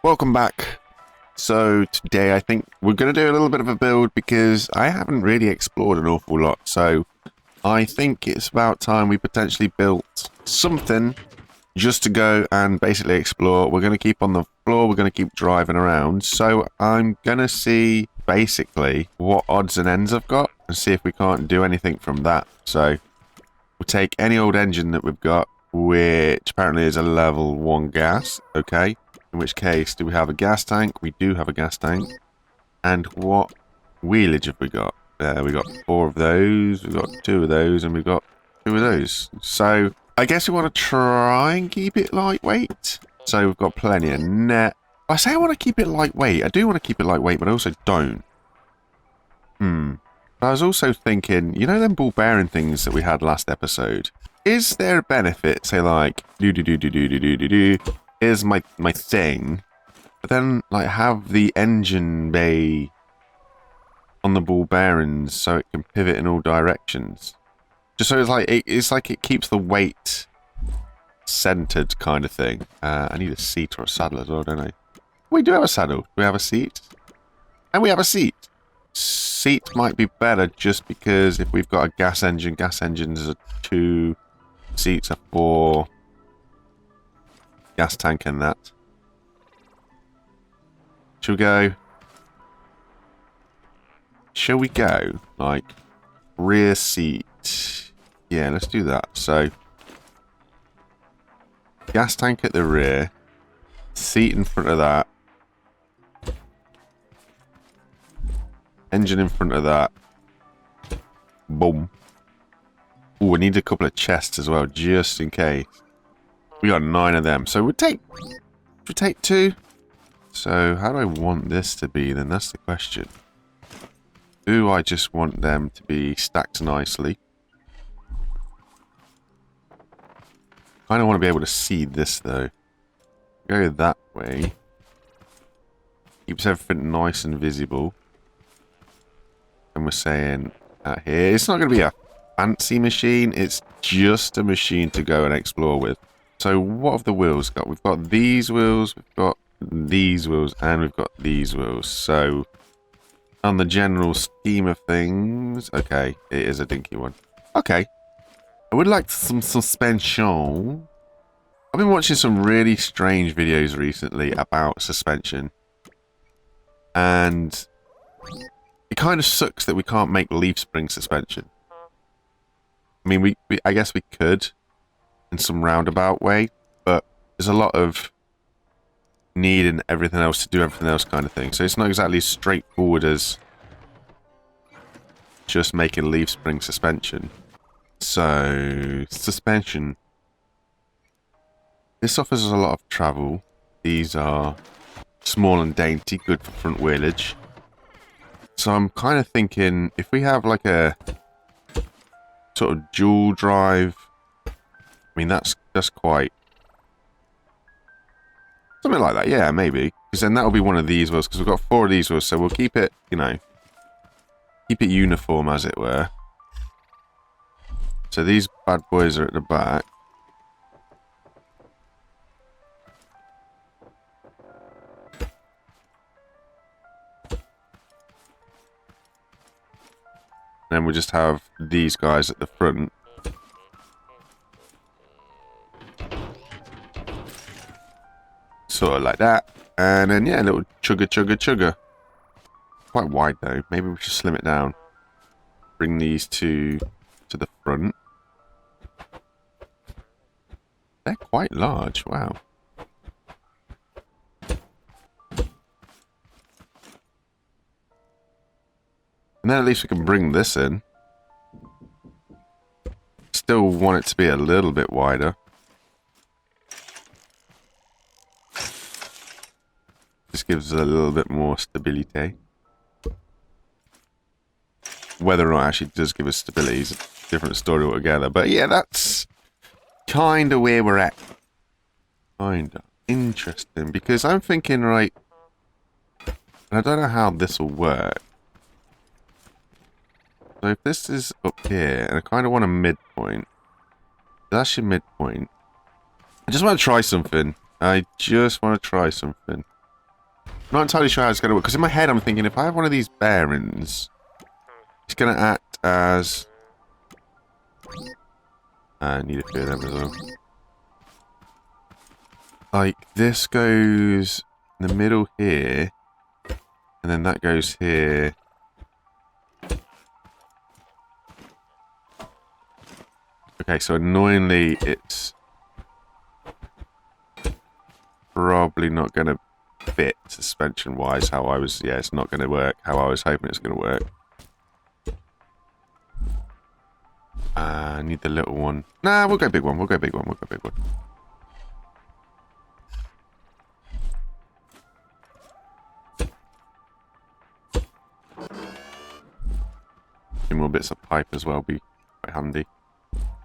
Welcome back. So today I think we're going to do a little bit of a build because I haven't really explored an awful lot. So I think it's about time we potentially built something just to go and basically explore. We're going to keep on the floor. We're going to keep driving around. So I'm going to see basically what odds and ends I've got and see if we can't do anything from that. So we'll take any old engine that we've got, which apparently is a level 1 gas. Okay. In which case, do we have a gas tank? We do have a gas tank. And what wheelage have we got? We got 4 of those, we've got 2 of those, and we've got 2 of those. So, I guess we want to try and keep it lightweight. So, we've got plenty of net. I say I want to keep it lightweight. I do want to keep it lightweight, but I also don't. I was also thinking, you know them ball bearing things that we had last episode? Is there a benefit, say like, here's my thing, but then like have the engine bay on the ball bearings so it can pivot in all directions, just so it's like it keeps the weight centered kind of thing. I need a seat or a saddle as well, don't I? We do have a saddle. We have a seat, and we have a seat. Seat might be better just because if we've got a gas engines are 2, seats are 4. Gas tank in that. Shall we go? Like, rear seat. Yeah, let's do that. So, gas tank at the rear. Seat in front of that. Engine in front of that. Boom. Oh, we need a couple of chests as well, just in case. We got 9 of them. So we'll take 2. So how do I want this to be then? That's the question. Do I just want them to be stacked nicely? I don't want to be able to see this though. Go that way. Keeps everything nice and visible. And we're saying out here, it's not going to be a fancy machine. It's just a machine to go and explore with. So what have the wheels got? We've got these wheels, we've got these wheels, and we've got these wheels. So on the general scheme of things, okay, it is a dinky one. Okay. I would like some suspension. I've been watching some really strange videos recently about suspension. And it kind of sucks that we can't make leaf spring suspension. I mean, I guess we could in some roundabout way, but there's a lot of need and everything else to do everything else kind of thing. So it's not exactly as straightforward as just making leaf spring suspension. So, suspension. This offers us a lot of travel. These are small and dainty, good for front wheelage. So I'm kind of thinking if we have like a sort of dual drive, I mean that's quite something like that, yeah, maybe. Because then that'll be one of these wheels, because we've got 4 of these wheels, so we'll keep it, you know, keep it uniform as it were. So these bad boys are at the back. Then we'll just have these guys at the front. Sort of like that. And then, yeah, a little chugga. Quite wide, though. Maybe we should slim it down. Bring these two to the front. They're quite large. Wow. And then at least we can bring this in. Still want it to be a little bit wider. Just gives us a little bit more stability. Whether or not it actually does give us stability is a different story altogether. But yeah, that's kind of where we're at. Kind of interesting. Because I'm thinking, right, and I don't know how this will work. So if this is up here, and I kind of want a midpoint. That's your midpoint. I just want to try something. I just want to try something. I'm not entirely sure how it's going to work, because in my head I'm thinking if I have one of these bearings, it's going to act as... I need a few of them as well. Like, this goes in the middle here, and then that goes here. Okay, so annoyingly, it's probably not going to fit suspension-wise how I was... Yeah, it's not going to work how I was hoping it's going to work. I need the little one. Nah, we'll go big one. We'll go big one. We'll go big one. Two more bits of pipe as well be quite handy.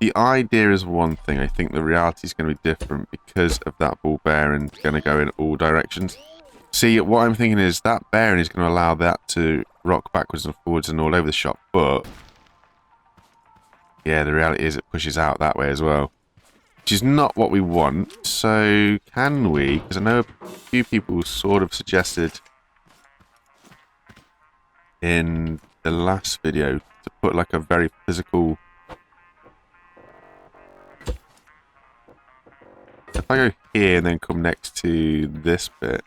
The idea is one thing. I think the reality is going to be different because of that ball bearing going to go in all directions. See, what I'm thinking is that bearing is going to allow that to rock backwards and forwards and all over the shop, but yeah, the reality is it pushes out that way as well, which is not what we want. So can we, because I know a few people sort of suggested in the last video to put like a very physical... If I go here and then come next to this bit.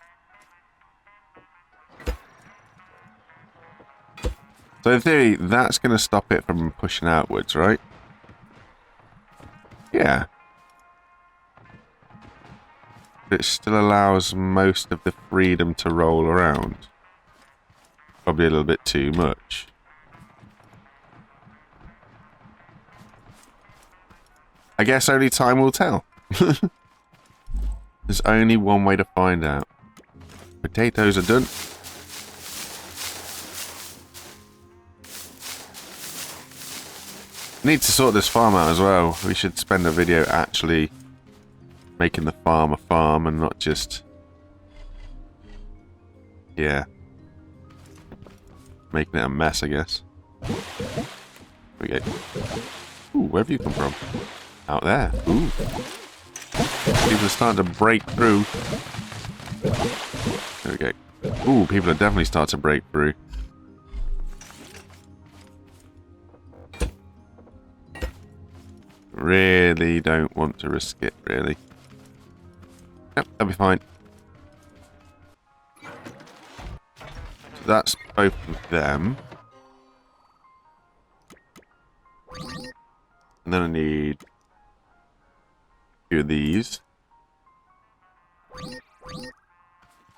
So in theory, that's going to stop it from pushing outwards, right? Yeah. But it still allows most of the freedom to roll around. Probably a little bit too much. I guess only time will tell. There's only one way to find out. Potatoes are done. Need to sort this farm out as well. We should spend a video actually making the farm a farm and not just... Yeah. Making it a mess, I guess. Here we go. Ooh, where have you come from? Out there. Ooh. People are starting to break through. There we go. Ooh, people are definitely starting to break through. Really don't want to risk it, really. Yep, that'll be fine. So that's both of them. And then I need a few of these.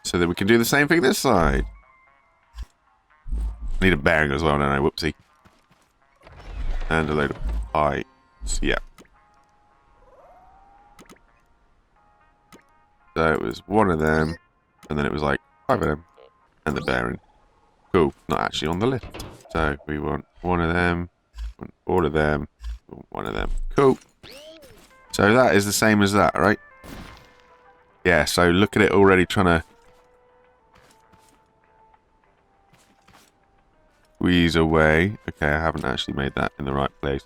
So that we can do the same thing this side. Need a bearing as well, don't I? Whoopsie. And a load of pipes. Yeah. So it was one of them, and then it was like 5 of them, and the bearing. Cool. Not actually on the list. So we want one of them, all of them, one of them. Cool. So that is the same as that, right? Yeah, so look at it already trying to squeeze away. Okay, I haven't actually made that in the right place.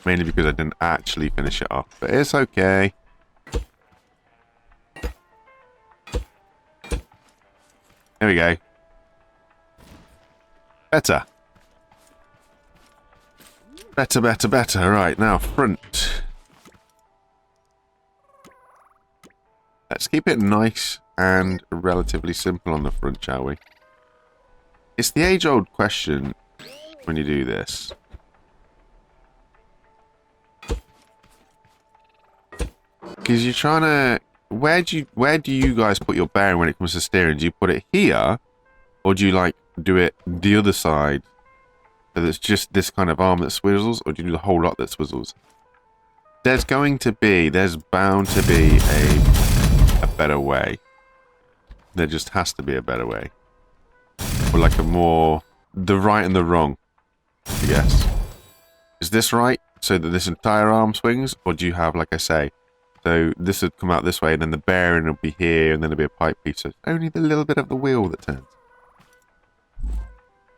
Mainly because I didn't actually finish it off, but it's okay. There we go. Better. Better, better, better. Right, now front. Let's keep it nice and relatively simple on the front, shall we? It's the age-old question when you do this. Because you're trying to... Where do you guys put your bearing when it comes to steering? Do you put it here? Or do you, like, do it the other side? So it's just this kind of arm that swizzles? Or do you do the whole lot that swizzles? There's bound to be a better way. There just has to be a better way. Or like a more... The right and the wrong, I guess. Is this right? So that this entire arm swings? Or do you have, like I say... So this would come out this way, and then the bearing will be here, and then there'll be a pipe piece. So it's only the little bit of the wheel that turns.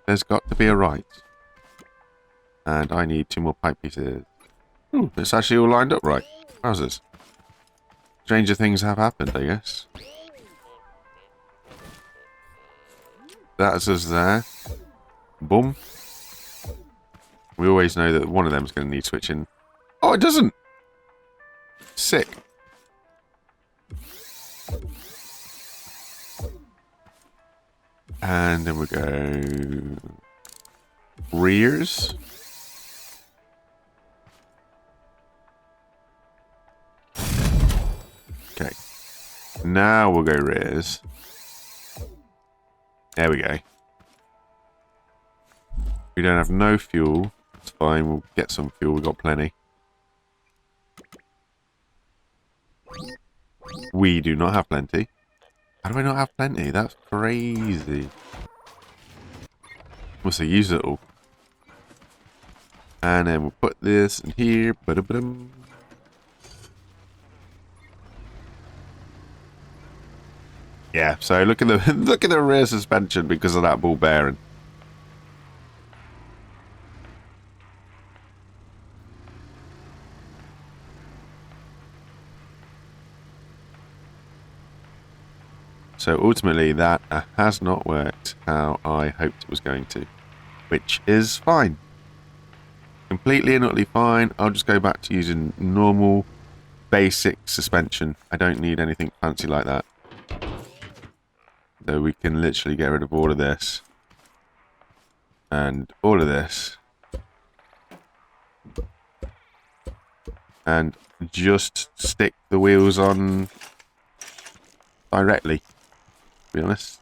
There's got to be a right. And I need 2 more pipe pieces. Ooh, it's actually all lined up right. Wowzers. Stranger things have happened, I guess. That's us there. Boom. We always know that one of them is going to need switching. Oh, it doesn't. Sick. And then we go rears. Okay. Now we'll go rears. There we go. We don't have no fuel. It's fine. We'll get some fuel. We've got plenty. We do not have plenty. How do I not have plenty? That's crazy. Must have used it all. And then we'll put this in here. Ba-da-ba-dum. Yeah, so look at the look at the rear suspension because of that ball bearing. So ultimately that has not worked how I hoped it was going to, which is fine. Completely and utterly fine. I'll just go back to using normal, basic suspension. I don't need anything fancy like that. So we can literally get rid of all of this. And all of this. And just stick the wheels on directly, to be honest.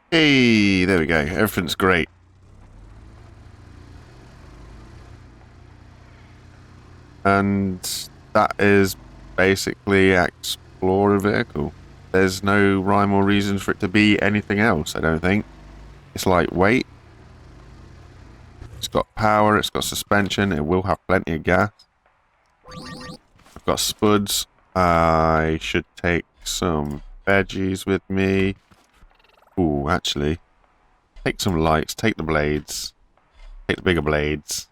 Hey, there we go. Everything's great. And that is basically Explorer vehicle. There's no rhyme or reason for it to be anything else, I don't think. It's lightweight. It's got power, it's got suspension, it will have plenty of gas. I've got spuds. I should take some veggies with me. Ooh, actually. Take some lights, take the blades. Take the bigger blades.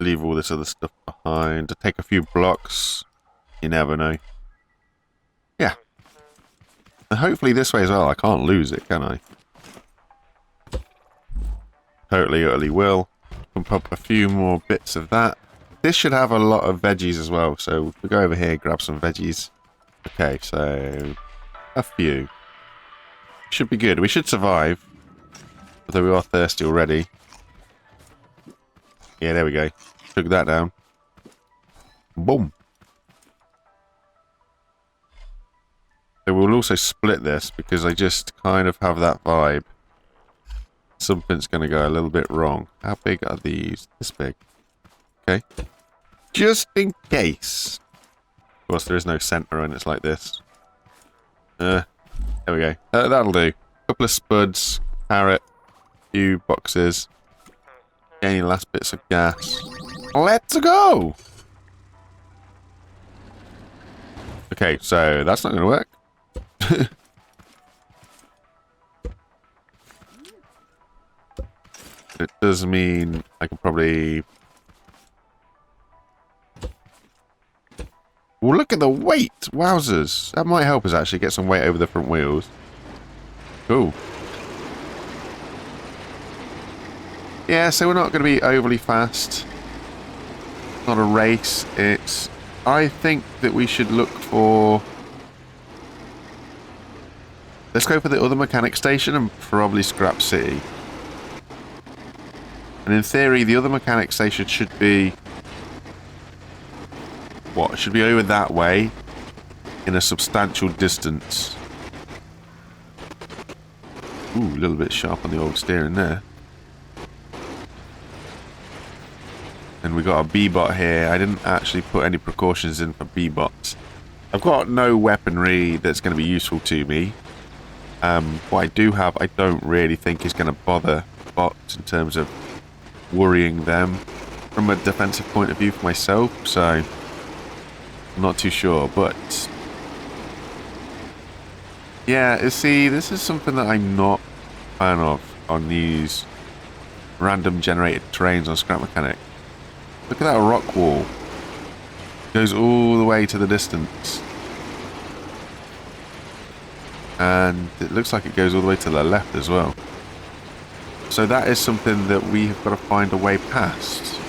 Leave all this other stuff behind. To take a few blocks. You never know. Yeah. And hopefully this way as well. I can't lose it, can I? Totally, utterly will. Pump up a few more bits of that. This should have a lot of veggies as well. So we'll go over here, grab some veggies. Okay, so a few. Should be good. We should survive. Although we are thirsty already. Yeah, there we go. Took that down. Boom. So we'll also split this because I just kind of have that vibe. Something's going to go a little bit wrong. How big are these? This big. Okay. Just in case. Of course, there is no center and it's like this. There we go. That'll do. Couple of spuds. Parrot. Few boxes. Any last bits of gas. Let's go! Okay, so that's not going to work. It does mean I can probably... Well, look at the weight! Wowzers! That might help us actually get some weight over the front wheels. Cool. Yeah, so we're not going to be overly fast. It's not a race. It's... I think that we should look for... Let's go for the other mechanic station and probably Scrap City. And in theory, the other mechanic station should be... What? It should be over that way in a substantial distance. Ooh, a little bit sharp on the old steering there. And we got a B-bot here. I didn't actually put any precautions in for B-bots. I've got no weaponry that's going to be useful to me. What I do have, I don't really think is going to bother bots in terms of worrying them from a defensive point of view for myself. So, I'm not too sure. But, yeah, see, this is something that I'm not a fan of on these random generated terrains on Scrap Mechanic. Look at that rock wall. It goes all the way to the distance. And it looks like it goes all the way to the left as well. So that is something that we have got to find a way past.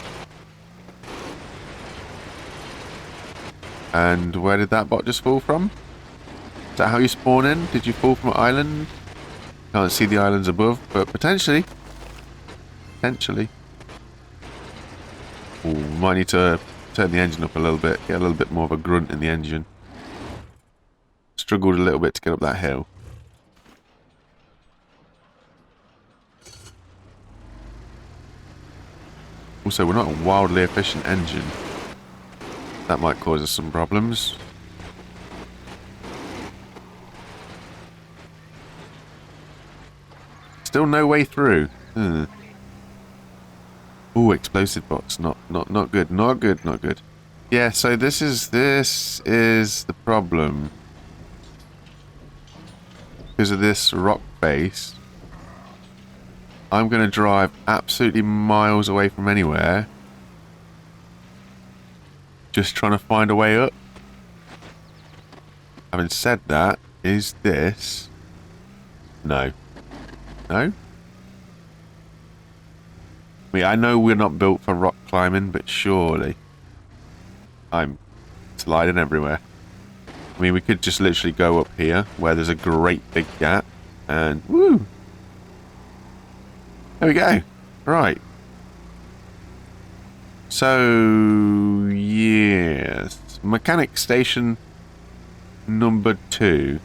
And where did that bot just fall from? Is that how you spawn in? Did you fall from an island? Can't see the islands above, but potentially. Potentially. Ooh, might need to turn the engine up a little bit, get a little bit more of a grunt in the engine. Struggled a little bit to get up that hill. Also, we're not a wildly efficient engine. That might cause us some problems. Still no way through. Ooh, explosive box. Not good. Not good. Not good. Yeah, so this is the problem. Because of this rock base, I'm going to drive absolutely miles away from anywhere. Just trying to find a way up. Having said that, is this... No. No? I mean, I know we're not built for rock climbing, but surely... I'm sliding everywhere. I mean, we could just literally go up here, where there's a great big gap, and woo! There we go. Right. So, yes. Mechanic Station number 2.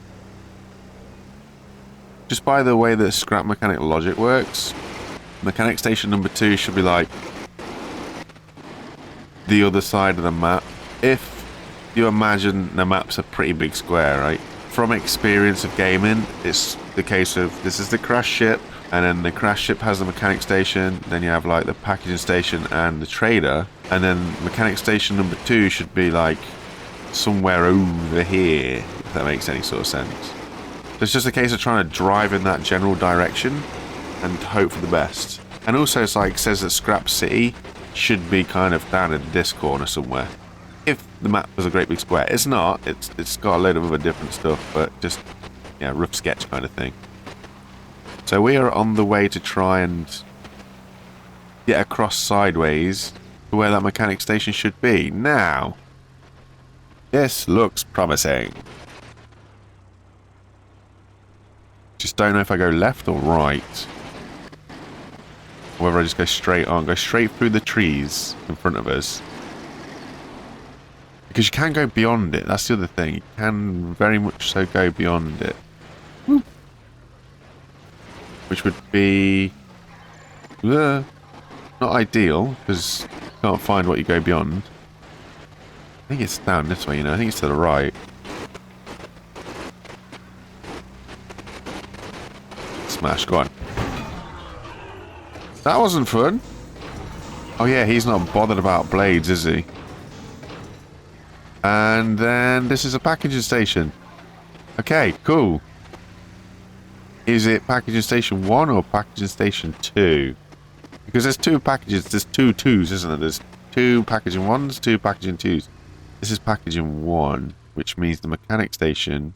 Just by the way that Scrap Mechanic logic works, Mechanic Station number 2 should be like the other side of the map. If you imagine the map's a pretty big square, right? From experience of gaming, it's the case of this is the crash ship, and then the crash ship has the mechanic station, then you have like the packaging station and the trader, and then mechanic station number 2 should be like somewhere over here, if that makes any sort of sense. So it's just a case of trying to drive in that general direction and hope for the best. And also it's like, it says that Scrap City should be kind of down in this corner somewhere. If the map was a great big square. It's not. It's got a load of other different stuff, but just, yeah, rough sketch kind of thing. So we are on the way to try and get across sideways to where that mechanic station should be. Now, this looks promising. Just don't know if I go left or right. Or whether I just go straight on. Go straight through the trees in front of us. Because you can go beyond it. That's the other thing. You can very much so go beyond it. Woo. Which would be... not ideal, because you can't find what you go beyond. I think it's down this way, you know. I think it's to the right. Smash, go on. That wasn't fun. Oh yeah, he's not bothered about blades, is he? And then this is a packaging station. Okay, cool. Is it packaging station 1 or packaging station 2? Because there's 2 packages, there's 2 twos, isn't there? There's 2 packaging 1s, 2 packaging 2s. This is packaging 1, which means the mechanic station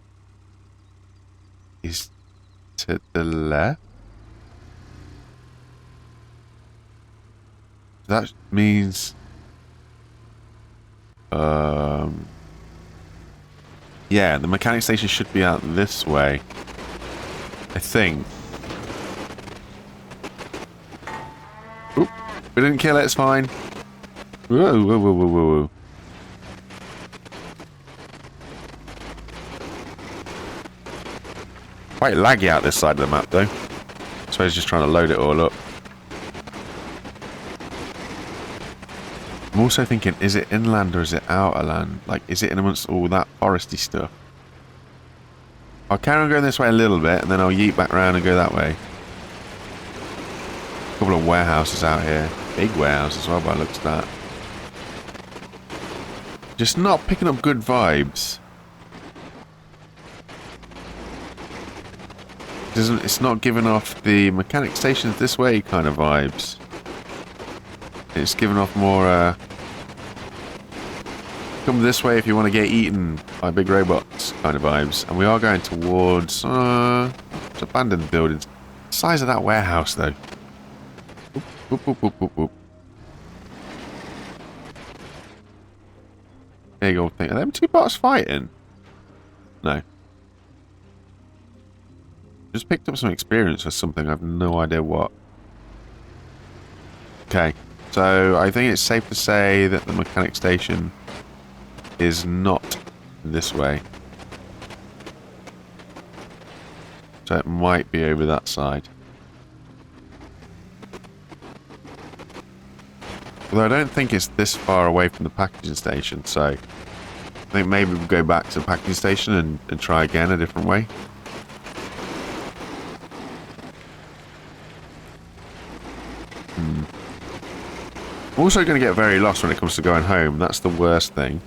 is to the left. That means... yeah, the mechanic station should be out this way. I think. Oop, we didn't kill it, it's fine. Whoa, whoa, whoa, whoa, whoa. Quite laggy out this side of the map, though. So I was just trying to load it all up. I'm also thinking, is it inland or is it outer land? Like, is it in amongst all that foresty stuff? I'll carry on going this way a little bit, and then I'll yeet back around and go that way. A couple of warehouses out here. Big warehouse as well, by the looks of that. Just not picking up good vibes. It's not giving off the mechanic stations this way kind of vibes. It's giving off more, come this way if you want to get eaten by big robots kind of vibes. And we are going towards, abandoned buildings. The size of that warehouse, though. Whoop, whoop, whoop, whoop, whoop. There you go, thing. Are them two bots fighting? No. Just picked up some experience for something. I have no idea what. Okay. So, I think it's safe to say that the mechanic station is not this way. So it might be over that side. Although I don't think it's this far away from the packaging station, so I think maybe we'll go back to the packaging station and try again a different way. I'm also going to get very lost when it comes to going home. That's the worst thing.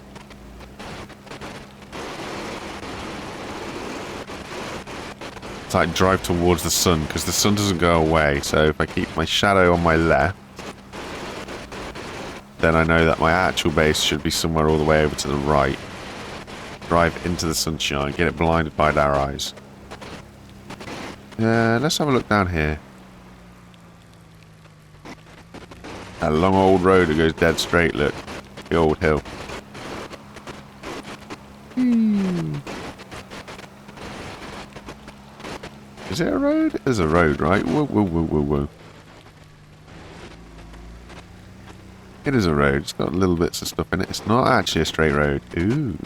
It's like drive towards the sun, because the sun doesn't go away. So if I keep my shadow on my left, then I know that my actual base should be somewhere all the way over to the right. Drive into the sunshine, get it blinded by our eyes. Let's have a look down here. That long old road that goes dead straight, look. The old hill. Is it a road? There's a road, right? Whoa, whoa, whoa, whoa, whoa. It is a road. It's got little bits of stuff in it. It's not actually a straight road. Ooh.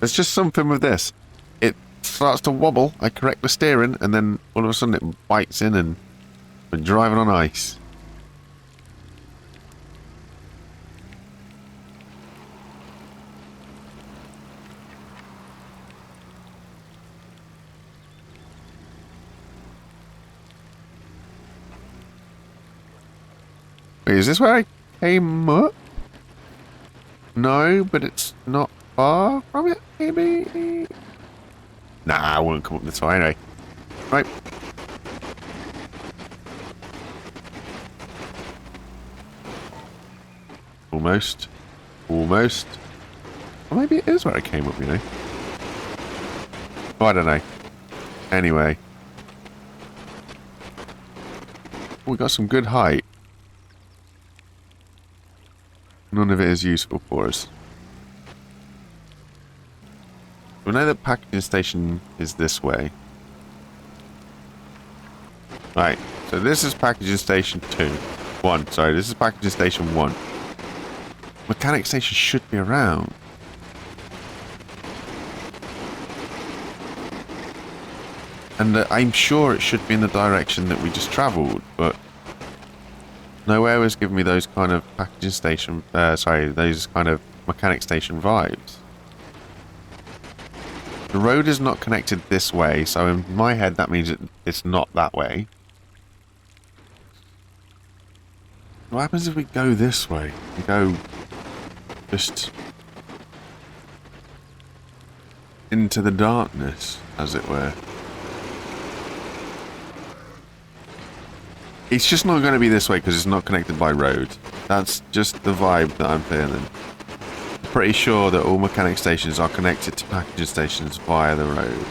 There's just something with this. It starts to wobble. I correct the steering, and then all of a sudden it bites in, and we're driving on ice. Wait, is this where I came up? No, but it's not far from it, maybe? Nah, I won't come up this way anyway. Right. Almost. Almost. Or maybe it is where I came up, you know. Oh, I don't know. Anyway. We got some good height. None of it is useful for us. We know the packaging station is this way. Right, so this is packaging station 1. Sorry, this is packaging station 1. Mechanic station should be around. And I'm sure it should be in the direction that we just travelled, but nowhere was giving me those kind of packaging station, those kind of mechanic station vibes. The road is not connected this way, so in my head that means it's not that way. What happens if we go this way? We go just into the darkness, as it were. It's just not going to be this way because it's not connected by road. That's just the vibe that I'm feeling. Pretty sure that all mechanic stations are connected to packaging stations via the road.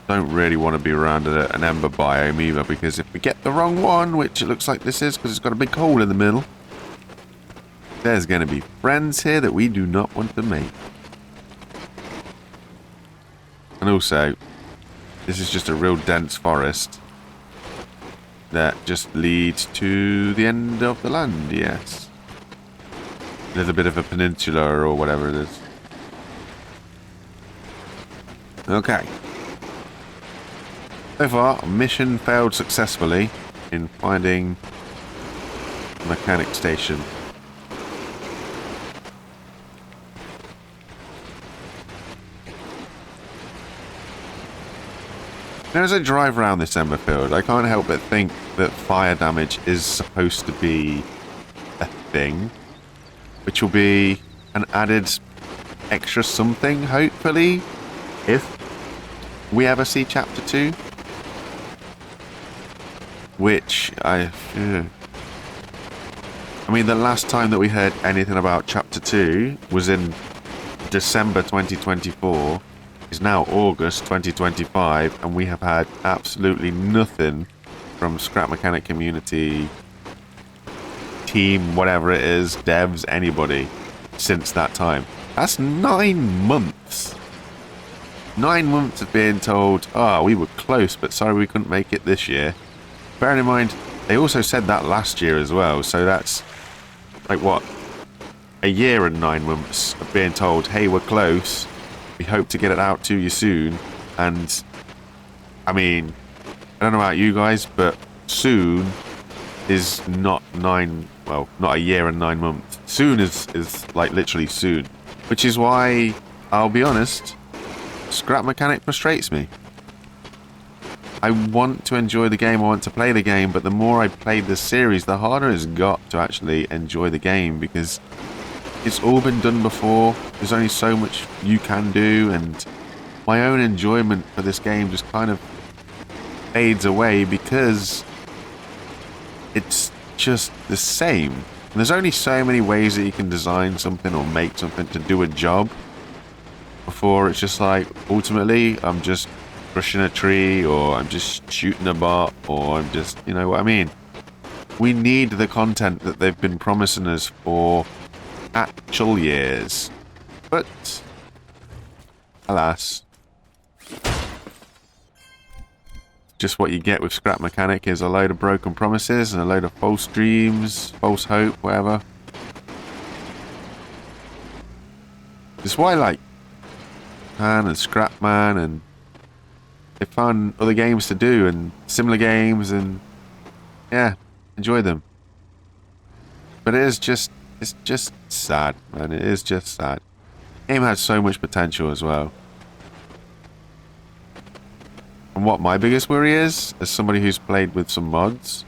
Don't really want to be around an ember biome either, because if we get the wrong one, which it looks like this is because it's got a big hole in the middle, there's going to be friends here that we do not want to make. And also, this is just a real dense forest that just leads to the end of the land, yes. A little bit of a peninsula or whatever it is. Okay. So far, mission failed successfully in finding the mechanic station. As I drive around this Ember field, I can't help but think that fire damage is supposed to be a thing, which will be an added extra something, hopefully, if we ever see Chapter 2. Which, I mean, the last time that we heard anything about Chapter 2 was in December 2024. It's now August 2025, and we have had absolutely nothing from Scrap Mechanic community, team, whatever it is, devs, anybody, since that time. That's 9 months. 9 months of being told, oh, we were close, but sorry we couldn't make it this year. Bearing in mind, they also said that last year as well, so that's, like, what? A year and 9 months of being told, hey, we're close, we hope to get it out to you soon, and, I mean, I don't know about you guys, but soon is not not a year and 9 months. Soon is like, literally soon. Which is why, I'll be honest, Scrap Mechanic frustrates me. I want to enjoy the game, I want to play the game, but the more I played this series, the harder it's got to actually enjoy the game, because it's all been done before. There's only so much you can do, and my own enjoyment for this game just kind of fades away because it's just the same. And there's only so many ways that you can design something or make something to do a job before it's just like, ultimately, I'm just crushing a tree, or I'm just shooting a bot, or I'm just, you know what I mean? We need the content that they've been promising us for actual years. But, alas, just what you get with Scrap Mechanic is a load of broken promises and a load of false dreams, false hope, whatever. It's why, like, Man and Scrapman, and they found other games to do and similar games, and yeah, enjoy them. But it's just sad, man. It is just sad. The game has so much potential as well. And what my biggest worry is, as somebody who's played with some mods,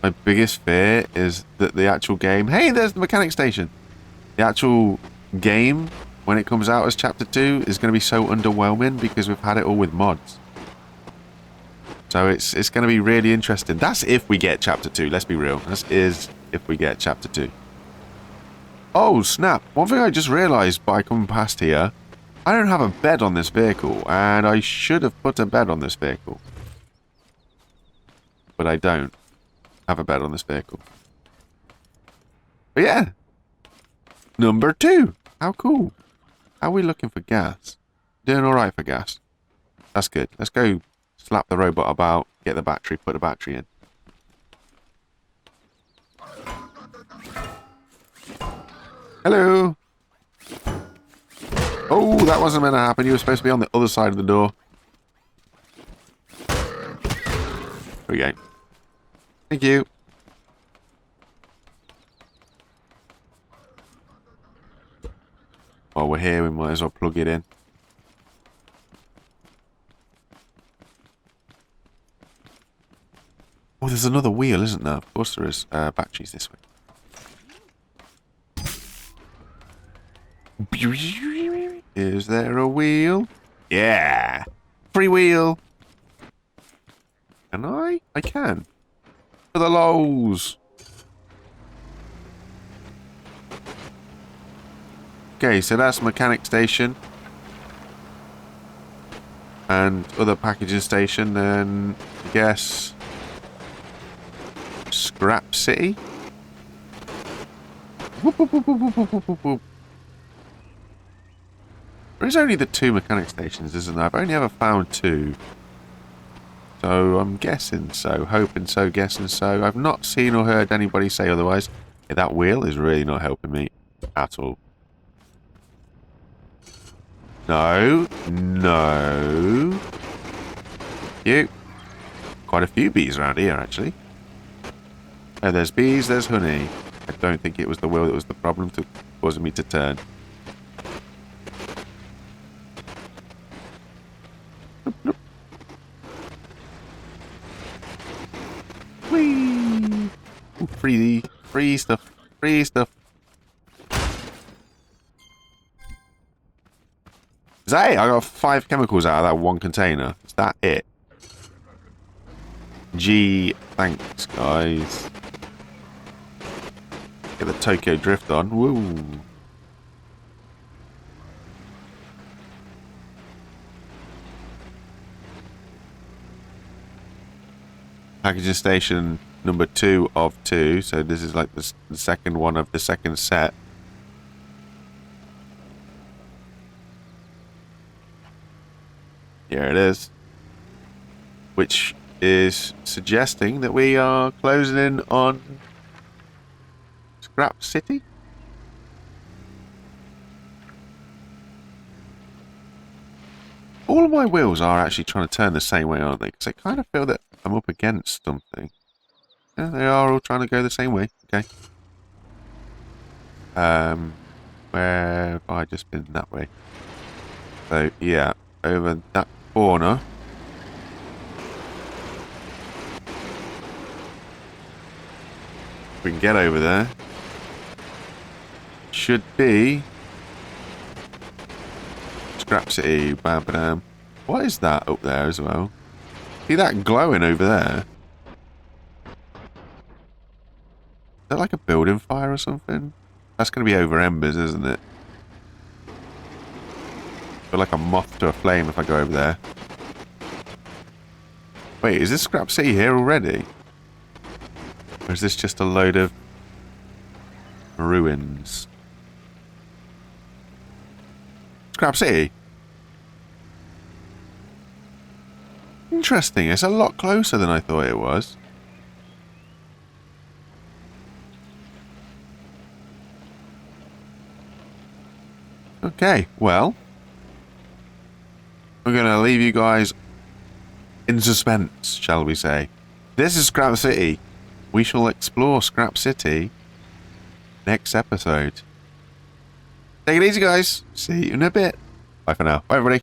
my biggest fear is that the actual game... Hey, there's the mechanic station! The actual game, when it comes out as Chapter 2, is going to be so underwhelming because we've had it all with mods. So it's going to be really interesting. That's if we get Chapter 2, let's be real. That is if we get Chapter 2. Oh, snap. One thing I just realised by coming past here, I don't have a bed on this vehicle, and I should have put a bed on this vehicle. But I don't have a bed on this vehicle. But yeah. Number 2. How cool. How are we looking for gas? Doing alright for gas. That's good. Let's go slap the robot about, get the battery, put the battery in. Hello. Oh, that wasn't meant to happen. You were supposed to be on the other side of the door. There we go. Thank you. While we're here, we might as well plug it in. Oh, there's another wheel, isn't there? Of course there is. Batteries this way. Is there a wheel? Yeah! Free wheel! Can I? I can. For the lows! Okay, so that's mechanic station. And other packaging station, then I guess Scrap City? Whoop, whoop, whoop, whoop, whoop, whoop, whoop. There's only the 2 mechanic stations, isn't there? I've only ever found 2. So I'm guessing so, hoping so, guessing so. I've not seen or heard anybody say otherwise. Yeah, that wheel is really not helping me at all. No. No. You. Quite a few bees around here, actually. Oh, there's bees, there's honey. I don't think it was the wheel that was the problem to causing me to turn. Ooh, free stuff, free stuff. Is that it? I got 5 chemicals out of that one container. Is that it? Gee, thanks, guys. Get the Tokyo Drift on. Woo. Packaging station number 2 of 2. So this is like the second one of the second set. Here it is. Which is suggesting that we are closing in on Scrap City. All of my wheels are actually trying to turn the same way, aren't they? Because I kind of feel that I'm up against something. Yeah, they are all trying to go the same way. Okay. Where have I just been that way? So, yeah, over that corner. We can get over there. Should be Scrap City. Bam, bam. What is that up there as well? See that glowing over there? Is that like a building fire or something? That's going to be over embers, isn't it? I feel like a moth to a flame if I go over there. Wait, is this Scrap City here already? Or is this just a load of ruins? Scrap City? Interesting, it's a lot closer than I thought it was. Okay, well, we're going to leave you guys in suspense, shall we say. This is Scrap City. We shall explore Scrap City next episode. Take it easy, guys. See you in a bit. Bye for now. Bye, everybody.